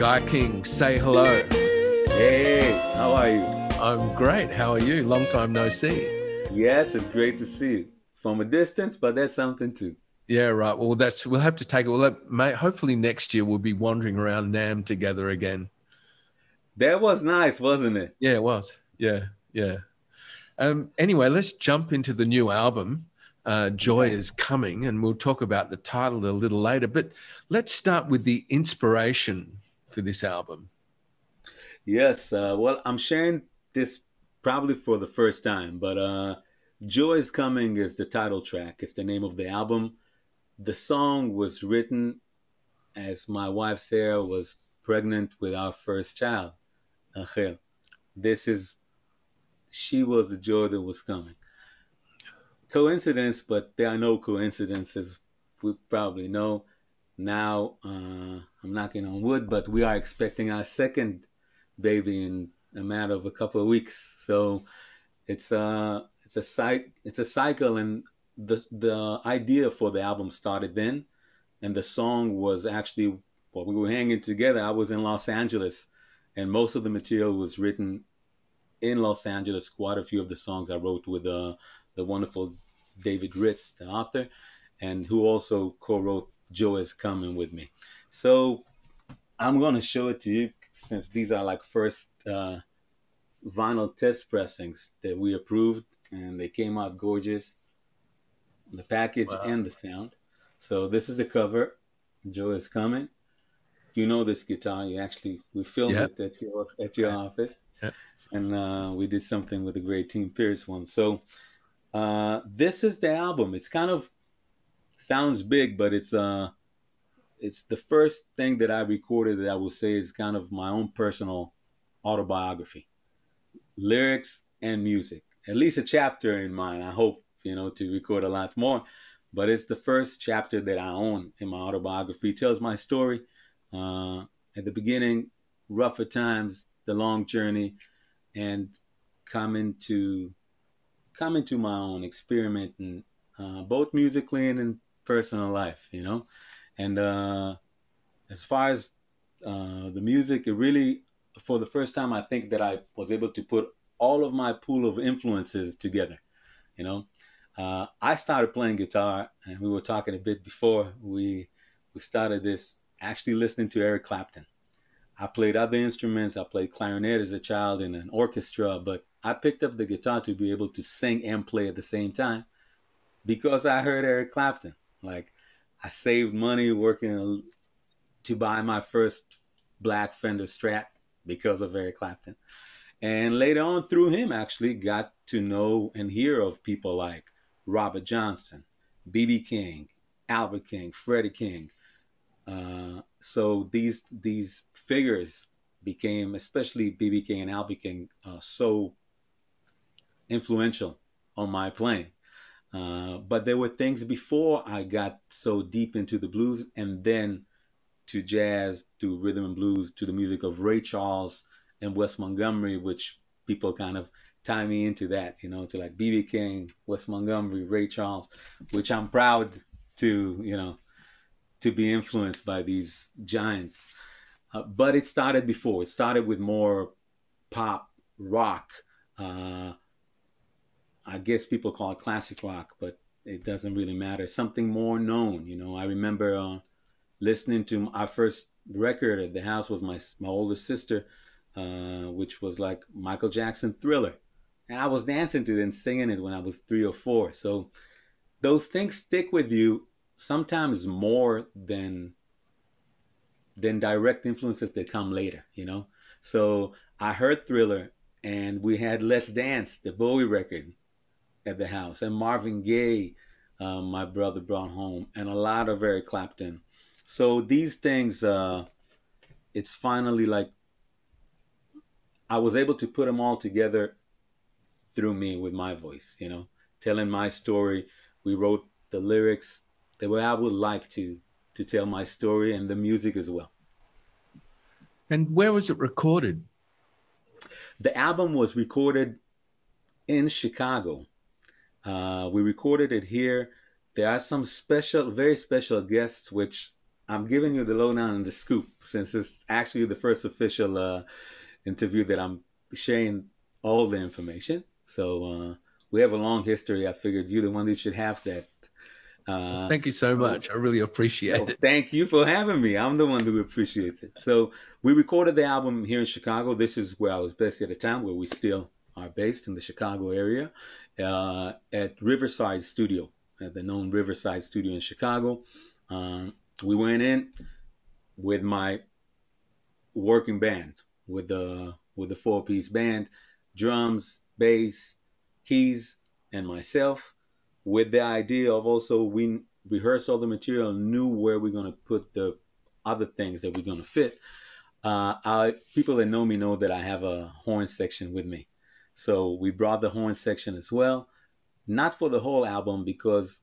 Guy King, say hello. Hey, how are you? I'm great. How are you? Long time no see. Yes, it's great to see you from a distance, but that's something too. Yeah, right. Well, we'll have to take it. Well, hopefully next year we'll be wandering around Nam together again. That was nice, wasn't it? Yeah, it was. Yeah, yeah. Anyway, let's jump into the new album. Joy Yes. is Coming, and we'll talk about the title a little later. But let's start with the inspiration for this album. Yes. Well, I'm sharing this probably for the first time, but Joy is Coming is the title track. It's the name of the album. The song was written as my wife Sarah was pregnant with our first child, Angel. This is, she was the joy that was coming. Coincidence, but there are no coincidences. We probably know now. I'm knocking on wood, but we are expecting our second baby in a matter of a couple of weeks. So it's a cycle, and the idea for the album started then, and the song was actually while we were hanging together. I was in Los Angeles, and most of the material was written in Los Angeles. Quite a few of the songs I wrote with the wonderful David Ritz, the author, and who also co-wrote Joy is Coming with me. So I'm going to show it to you since these are like first vinyl test pressings that we approved, and they came out gorgeous, the package Wow. and the sound. So this is the cover. Joy is Coming. You know this guitar. We filmed Yep. it at your office. Yep. And we did something with the great Team Pierce one. So this is the album. It's kind of sounds big, but it's the first thing that I recorded that I will say is kind of my own personal autobiography, lyrics and music. At least a chapter in mine. I hope to record a lot more, but it's the first chapter that I own in my autobiography. It tells my story. At the beginning, rougher times, the long journey, and coming to my own, experimenting both musically and in personal life, And as far as the music, it really, for the first time, I think that I was able to put all of my pool of influences together. I started playing guitar, and we were talking a bit before we started this, actually listening to Eric Clapton. I played other instruments. I played clarinet as a child in an orchestra, but I picked up the guitar to be able to sing and play at the same time because I heard Eric Clapton. Like, I saved money working to buy my first black Fender Strat because of Eric Clapton. And later on, through him, actually got to know and hear of people like Robert Johnson, B.B. King, Albert King, Freddie King. So these figures became, especially B.B. King and Albert King, so influential on my playing. But there were things before I got so deep into the blues, and then to jazz, to rhythm and blues, to the music of Ray Charles and Wes Montgomery, which people kind of tie me into that, to like B.B. King, Wes Montgomery, Ray Charles, which I'm proud to, to be influenced by these giants. But it started before. It started with more pop, rock. I guess people call it classic rock, but it doesn't really matter. Something more known. I remember listening to our first record at the house was my older sister, which was like Michael Jackson Thriller. And I was dancing to it and singing it when I was 3 or 4. So those things stick with you sometimes more than direct influences that come later, So I heard Thriller, and we had Let's Dance, the Bowie record, at the house, and Marvin Gaye, my brother brought home, and a lot of Eric Clapton. So these things, it's finally like I was able to put them all together through me with my voice, telling my story. We wrote the lyrics the way I would like to tell my story, and the music as well. And where was it recorded? The album was recorded in Chicago. We recorded it here. There are some special, very special guests, which I'm giving you the lowdown and the scoop, since it's actually the first official interview that I'm sharing all the information. So we have a long history. I figured you're the one that should have that. Thank you so much. I really appreciate No, it. thank you for having me. I'm the one who appreciates it. So we recorded the album here in Chicago. This is where I was based at the time, where we still are based in the Chicago area, at Riverside Studio, at the known Riverside Studio in Chicago. We went in with my working band, with the 4-piece band, drums, bass, keys, and myself, with the idea of also we rehearsed all the material, knew where we're going to put the other things that we're going to fit. People that know me know that I have a horn section with me. So we brought the horn section as well, not for the whole album, because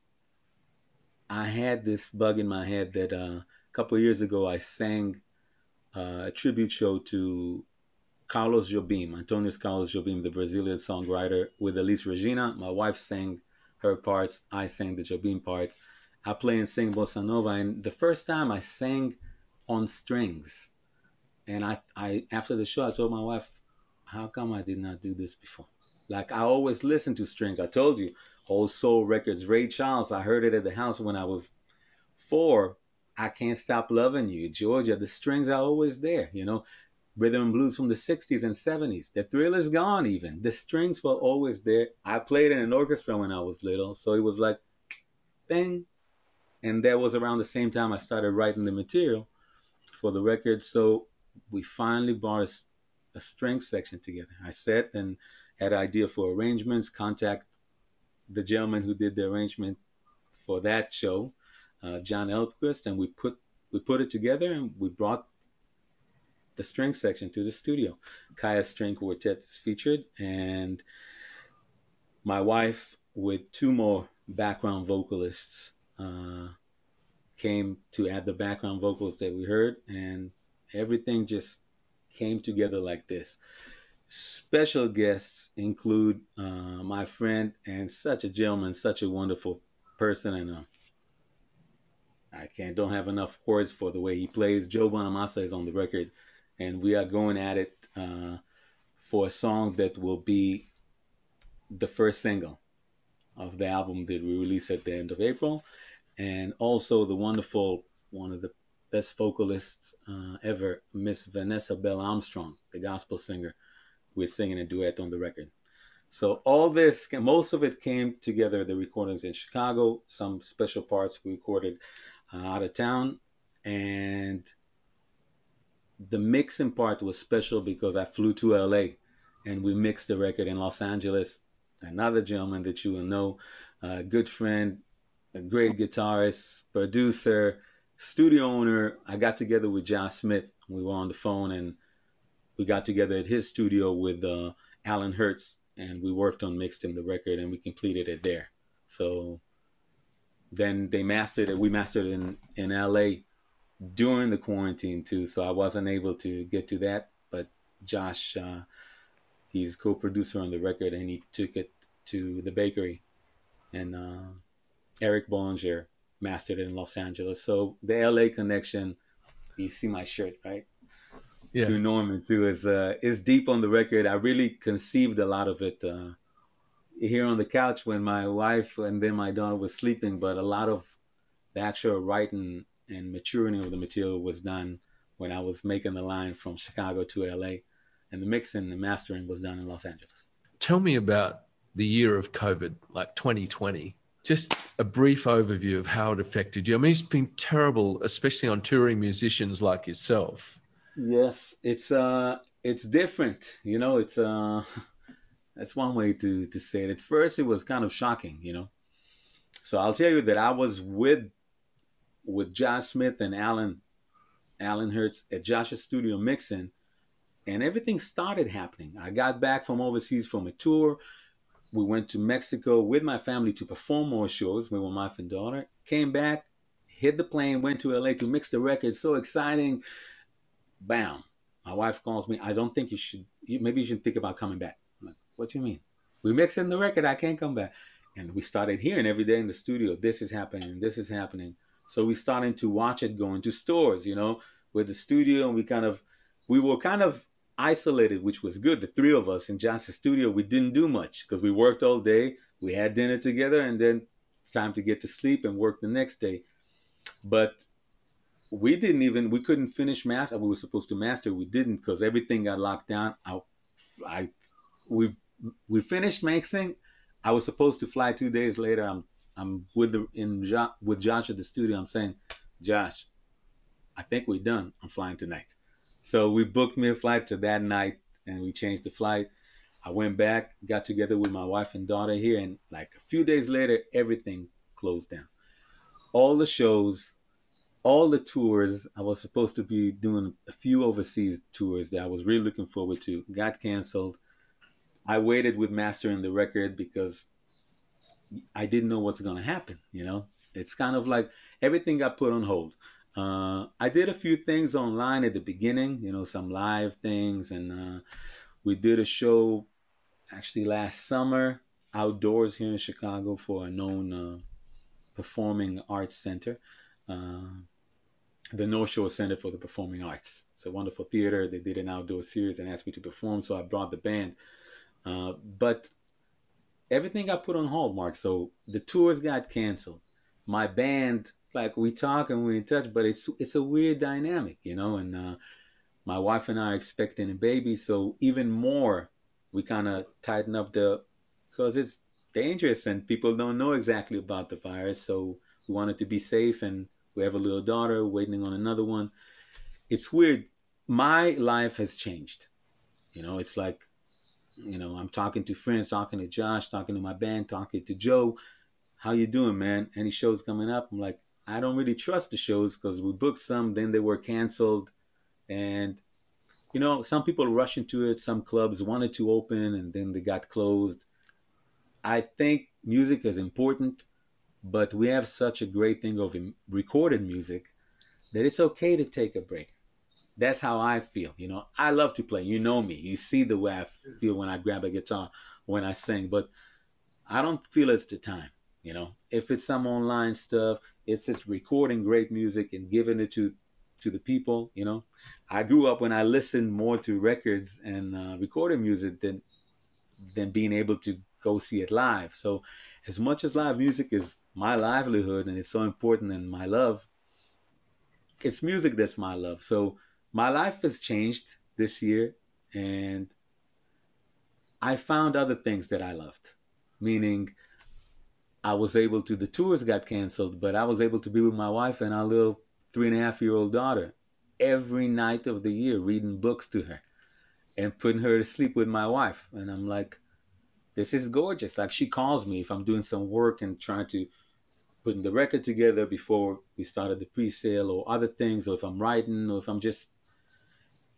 I had this bug in my head that a couple of years ago I sang a tribute show to Carlos Jobim, Antonius Carlos Jobim, the Brazilian songwriter, with Elis Regina. My wife sang her parts. I sang the Jobim parts. I play and sing Bossa Nova. And the first time I sang on strings. And I after the show, I told my wife, how come I did not do this before? Like, I always listen to strings. I told you, Old Soul Records, Ray Charles, I heard it at the house when I was 4. I Can't Stop Loving You, Georgia. The strings are always there, you know. Rhythm and blues from the 60s and 70s. The Thrill Is Gone even. The strings were always there. I played in an orchestra when I was little, so it was like, bang. And that was around the same time I started writing the material for the record. So we finally brought a string section together. I sat and had an idea for arrangements, contact the gentleman who did the arrangement for that show, John Elquist, and we put it together, and we brought the string section to the studio. Kaya String Quartet is featured, and my wife with 2 more background vocalists came to add the background vocals that we heard, and everything just came together like this. Special guests include my friend and such a gentleman, such a wonderful person, and don't have enough words for the way he plays. Joe Bonamassa is on the record, and we are going at it for a song that will be the first single of the album that we release at the end of April. And also the wonderful, one of the best vocalists ever, Miss Vanessa Bell Armstrong, the gospel singer. We're singing a duet on the record. So all this, most of it came together, the recordings in Chicago, some special parts we recorded out of town. And the mixing part was special because I flew to LA and we mixed the record in Los Angeles. Another gentleman that you will know, a good friend, a great guitarist, producer, studio owner. I got together with Josh Smith. We were on the phone, and we got together at his studio with Alan Hertz, and we worked on mixing the record, and we completed it there. So then they mastered it. We mastered it in LA during the quarantine too, so I wasn't able to get to that. But Josh, he's co-producer on the record, and he took it to the bakery, and Eric Bollinger mastered it in Los Angeles. So the LA connection, you see my shirt, right? Yeah. Through Norman too, is deep on the record. I really conceived a lot of it here on the couch when my wife and then my daughter was sleeping, but a lot of the actual writing and maturing of the material was done when I was making the line from Chicago to LA, and the mixing and mastering was done in Los Angeles. Tell me about the year of COVID, like 2020. Just a brief overview of how it affected you. I mean, it's been terrible, especially on touring musicians like yourself. Yes, it's different. You know, it's that's one way to say it. At first, it was kind of shocking, you know. So I'll tell you that I was with Josh Smith and Alan Hertz at Josh's studio mixing, and everything started happening. I got back from overseas from a tour. We went to Mexico with my family to perform more shows with my wife and daughter. Came back, hit the plane, went to LA to mix the record. So exciting. Bam. My wife calls me. I don't think you should, maybe you should think about coming back. I'm like, what do you mean? We're mixing the record. I can't come back. And we started hearing every day in the studio, this is happening, this is happening. So we started to watch it go into stores, you know, with the studio, and we were kind of isolated, which was good. The three of us in Josh's studio, we didn't do much because we worked all day. We had dinner together, and then it's time to get to sleep and work the next day. But we couldn't finish master. We were supposed to master. We didn't because everything got locked down. I, we, we finished mixing. I was supposed to fly 2 days later. I'm with Josh at the studio. I'm saying, Josh, I think we're done. I'm flying tonight. So we booked me a flight to that night, and we changed the flight. I went back, got together with my wife and daughter here, and like a few days later, everything closed down. All the shows, all the tours. I was supposed to be doing a few overseas tours that I was really looking forward to, got canceled. I waited with mastering the record because I didn't know what's going to happen. You know, it's kind of like everything got put on hold. I did a few things online at the beginning, you know, some live things, and we did a show actually last summer outdoors here in Chicago for a known performing arts center, the North Shore Center for the Performing Arts. It's a wonderful theater. They did an outdoor series and asked me to perform, so I brought the band. But everything got put on hold, Mark. So the tours got canceled. My band, like we talk and we're in touch, but it's a weird dynamic, you know. And my wife and I are expecting a baby, so even more we kind of tighten up because it's dangerous and people don't know exactly about the virus. So we wanted to be safe, and we have a little daughter waiting on another one. It's weird. My life has changed. You know, it's like, you know, I'm talking to friends, talking to Josh, talking to my band, talking to Joe. How you doing, man? Any shows coming up? I'm like, I don't really trust the shows because we booked some, then they were canceled. And, you know, some people rush into it. Some clubs wanted to open and then they got closed. I think music is important, but we have such a great thing of recorded music that it's okay to take a break. That's how I feel. You know, I love to play. You know me. You see the way I feel when I grab a guitar, when I sing, but I don't feel it's the time. You know, if it's some online stuff, it's just recording great music and giving it to the people. You know, I grew up when I listened more to records and recording music than being able to go see it live. So as much as live music is my livelihood and it's so important and my love, it's music that's my love. So my life has changed this year, and I found other things that I loved, meaning I was able to, the tours got canceled, but I was able to be with my wife and our little 3.5-year-old daughter every night of the year, reading books to her and putting her to sleep with my wife. And I'm like, this is gorgeous. Like, she calls me if I'm doing some work and trying to putting the record together before we started the pre-sale or other things, or if I'm writing, or if I'm just,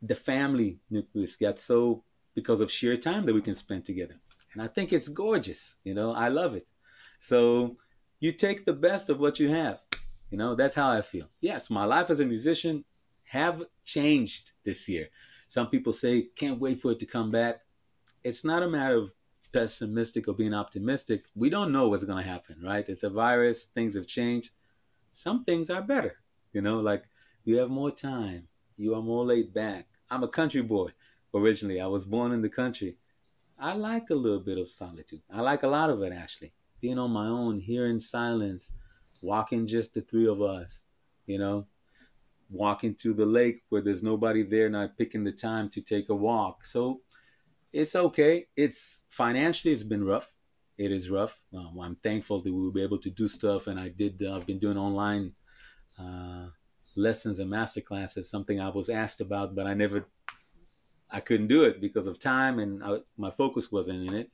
the family nucleus got so, because of sheer time that we can spend together. And I think it's gorgeous. You know, I love it. So you take the best of what you have. You know, that's how I feel. Yes, my life as a musician have changed this year. Some people say, can't wait for it to come back. It's not a matter of pessimistic or being optimistic. We don't know what's going to happen, right? It's a virus. Things have changed. Some things are better. You know, like you have more time. You are more laid back. I'm a country boy originally. I was born in the country. I like a little bit of solitude. I like a lot of it, actually. Being on my own, hearing silence, walking just the three of us, you know, walking to the lake where there's nobody there, not picking the time to take a walk. So it's okay. It's financially, it's been rough. It is rough. I'm thankful that we will be able to do stuff. And I've been doing online lessons and master classes, something I was asked about, but I couldn't do it because of time, and my focus wasn't in it.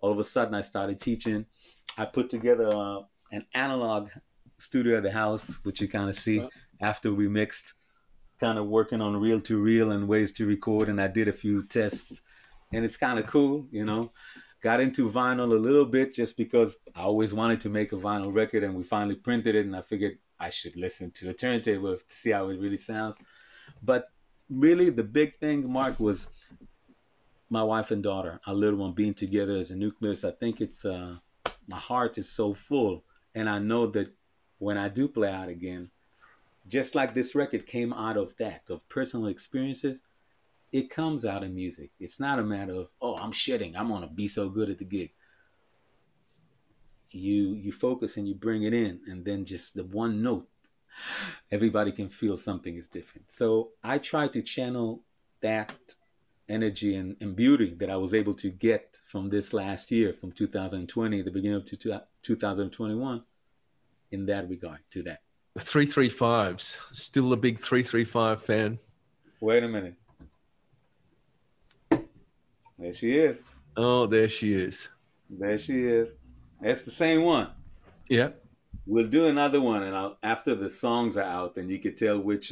All of a sudden I started teaching. I put together an analog studio at the house, which you kind of see after we mixed, kind of working on reel to reel and ways to record. And I did a few tests, and it's kind of cool, you know. Got into vinyl a little bit just because I always wanted to make a vinyl record, and we finally printed it, and I figured I should listen to the turntable to see how it really sounds. But really the big thing, Mark, was my wife and daughter, our little one, being together as a nucleus. I think it's my heart is so full, and I know that when I do play out again, just like this record came out of that, of personal experiences, it comes out in music. It's not a matter of, oh, I'm shitting, I'm gonna be so good at the gig. You focus and you bring it in, and then just the one note, everybody can feel something is different. So I try to channel that energy and beauty that I was able to get from this last year, from 2020, the beginning of 2021, in that regard to that. The 335s, still a big 335 fan. Wait a minute. There she is. Oh, there she is. There she is. That's the same one. Yeah. We'll do another one, and after the songs are out, then you can tell which.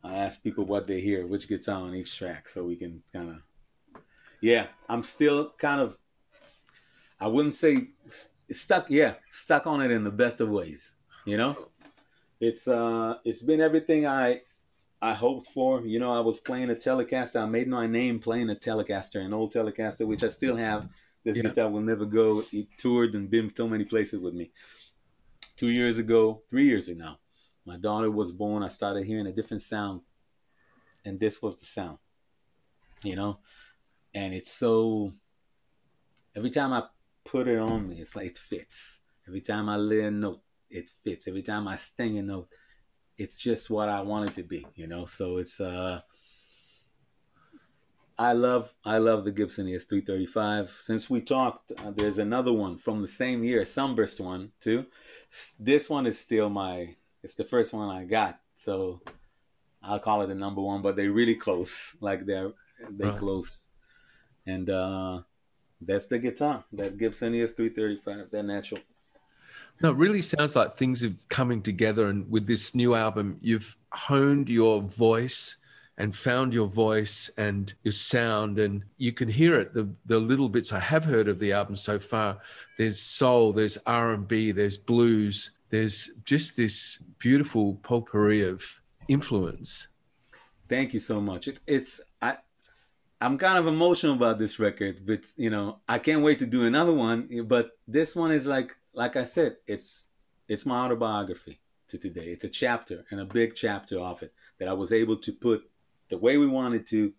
I ask people what they hear, which guitar on each track, so we can kind of. Yeah, I'm still kind of. I wouldn't say stuck. Yeah, stuck on it in the best of ways. You know, it's been everything I hoped for. You know, I was playing a Telecaster. I made my name playing a Telecaster, an old Telecaster, which I still have. This guitar will never go. He toured and been so many places with me. 2 years ago, 3 years ago now, my daughter was born. I started hearing a different sound, and this was the sound, you know? And it's so, every time I put it on me, it's like it fits. Every time I lay a note, it fits. Every time I sting a note, it's just what I want it to be, you know? So it's, I love the Gibson ES-335. Since we talked, there's another one from the same year, Sunburst one too. This one is still it's the first one I got, so I'll call it the number one. But they're really close, like they're right. Close. And that's the guitar, that Gibson ES-335, that natural. No, it really sounds like things are coming together, and with this new album, you've honed your voice and found your voice and your sound, and you can hear it. The little bits I have heard of the album so far, there's soul, there's R&B, there's blues, there's just this beautiful potpourri of influence. Thank you so much. I'm kind of emotional about this record, but you know, I can't wait to do another one. But this one is like I said, it's my autobiography to today. It's a chapter, and a big chapter of it that I was able to put the way we wanted to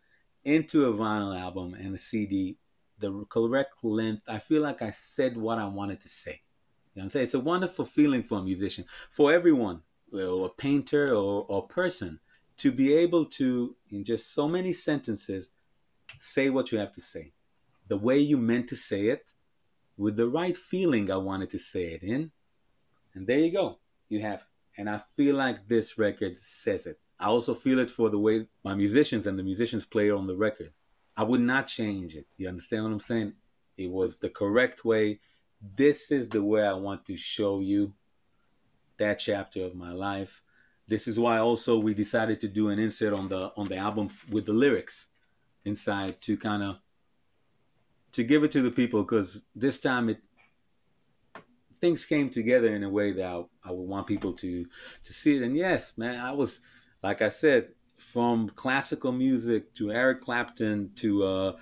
into a vinyl album and a CD, the correct length. I feel like I said what I wanted to say. You know what I'm saying? It's a wonderful feeling for a musician, for everyone, or a painter or person, to be able to, in just so many sentences, say what you have to say, the way you meant to say it, with the right feeling I wanted to say it in. And there you go. You have it. And I feel like this record says it. I also feel it for the way my musicians and the musicians play on the record. I would not change it. You understand what I'm saying? It was the correct way. This is the way I want to show you that chapter of my life. This is why also we decided to do an insert on the album with the lyrics inside, to kind of to give it to the people, because this time things came together in a way that I would want people to see it. And yes, man, I was, like I said, from classical music to Eric Clapton to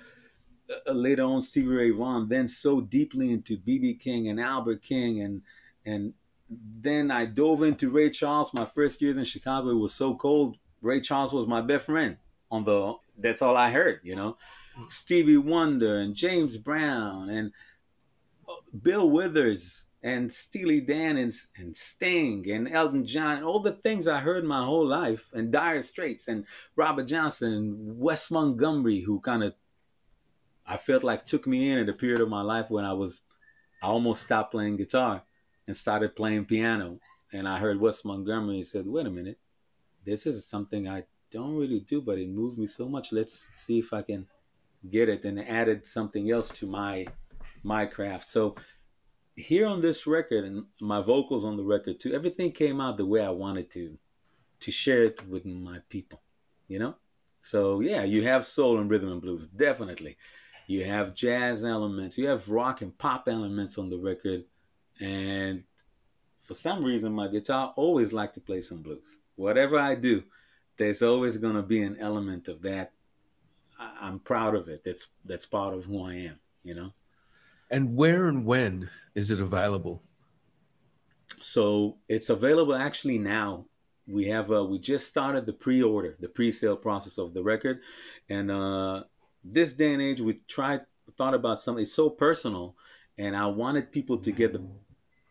later on Stevie Ray Vaughan, then so deeply into B.B. King and Albert King, and then I dove into Ray Charles. My first years in Chicago, it was so cold. Ray Charles was my best friend that's all I heard, you know. Stevie Wonder and James Brown and Bill Withers and Steely Dan and Sting and Elton John, all the things I heard my whole life, and Dire Straits and Robert Johnson and Wes Montgomery, who kind of, I felt like took me in at a period of my life when I almost stopped playing guitar and started playing piano. And I heard Wes Montgomery and said, wait a minute, this is something I don't really do, but it moves me so much. Let's see if I can get it, and added something else to my craft. So here on this record, and my vocals on the record too, everything came out the way I wanted to share it with my people, you know? So yeah, you have soul and rhythm and blues, definitely. You have jazz elements, you have rock and pop elements on the record, and for some reason my guitar always liked to play some blues. Whatever I do, there's always going to be an element of that. I'm proud of it. That's part of who I am, you know? And where and when is it available? So it's available actually now. We just started the pre-order, the pre-sale process of the record, and this day and age, we thought about something. It's so personal, and I wanted people to get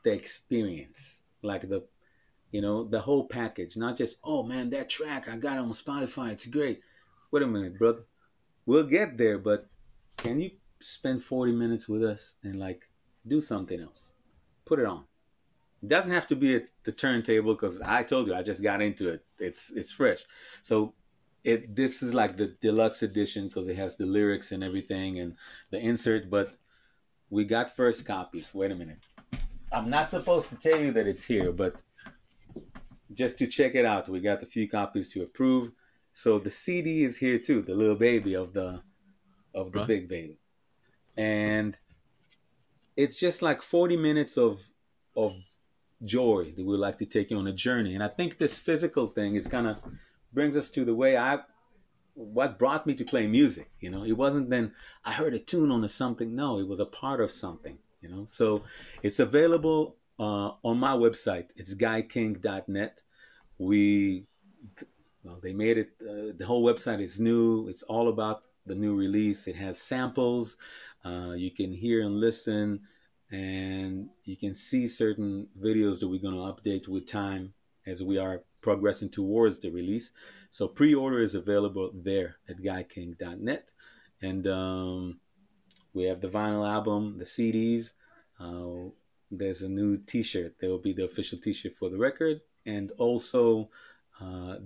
the experience, like the whole package, not just, oh man, that track I got it on Spotify, it's great. Wait a minute, brother, we'll get there, but can you spend 40 minutes with us and like do something else? Put it on. It doesn't have to be at the turntable, because I told you I just got into it. It's fresh. So this is like the deluxe edition because it has the lyrics and everything and the insert. But we got first copies. Wait a minute. I'm not supposed to tell you that it's here, but just to check it out, we got a few copies to approve. So the CD is here too, the little baby of the right. Big baby, and it's just like 40 minutes of joy that we'd like to take you on a journey. And I think this physical thing is kind of brings us to the way what brought me to play music. It wasn't then I heard a tune on something. No, it was a part of something. So it's available on my website. It's guyking.net. They made it. The whole website is new. It's all about the new release. It has samples. You can hear and listen. And you can see certain videos that we're going to update with time as we are progressing towards the release. So pre-order is available there at guyking.net. And we have the vinyl album, the CDs. There's a new t-shirt. There will be the official t-shirt for the record. And also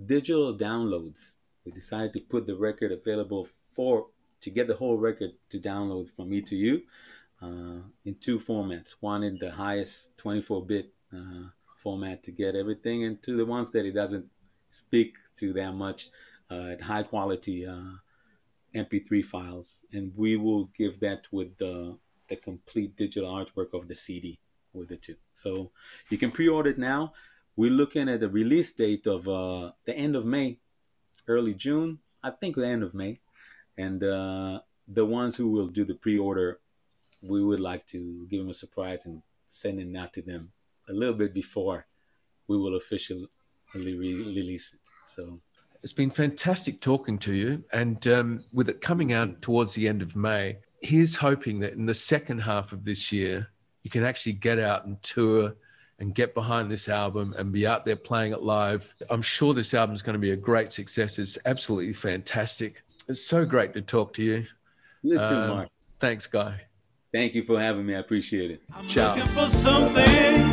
digital downloads. We decided to put the record available to get the whole record to download from me to you. In two formats. One in the highest 24-bit format to get everything, and to the ones that it doesn't speak to that much at high quality MP3 files. And we will give that with the complete digital artwork of the CD with the two. So you can pre-order it now. We're looking at a release date of the end of May, early June, I think the end of May. And the ones who will do the pre-order, we would like to give them a surprise and send it out to them a little bit before we will officially release it. So it's been fantastic talking to you. And with it coming out towards the end of May, here's hoping that in the second half of this year, you can actually get out and tour and get behind this album and be out there playing it live. I'm sure this album is going to be a great success. It's absolutely fantastic. It's so great to talk to you. You too, Mark. Thanks, Guy. Thank you for having me. I appreciate it. Ciao. Looking for something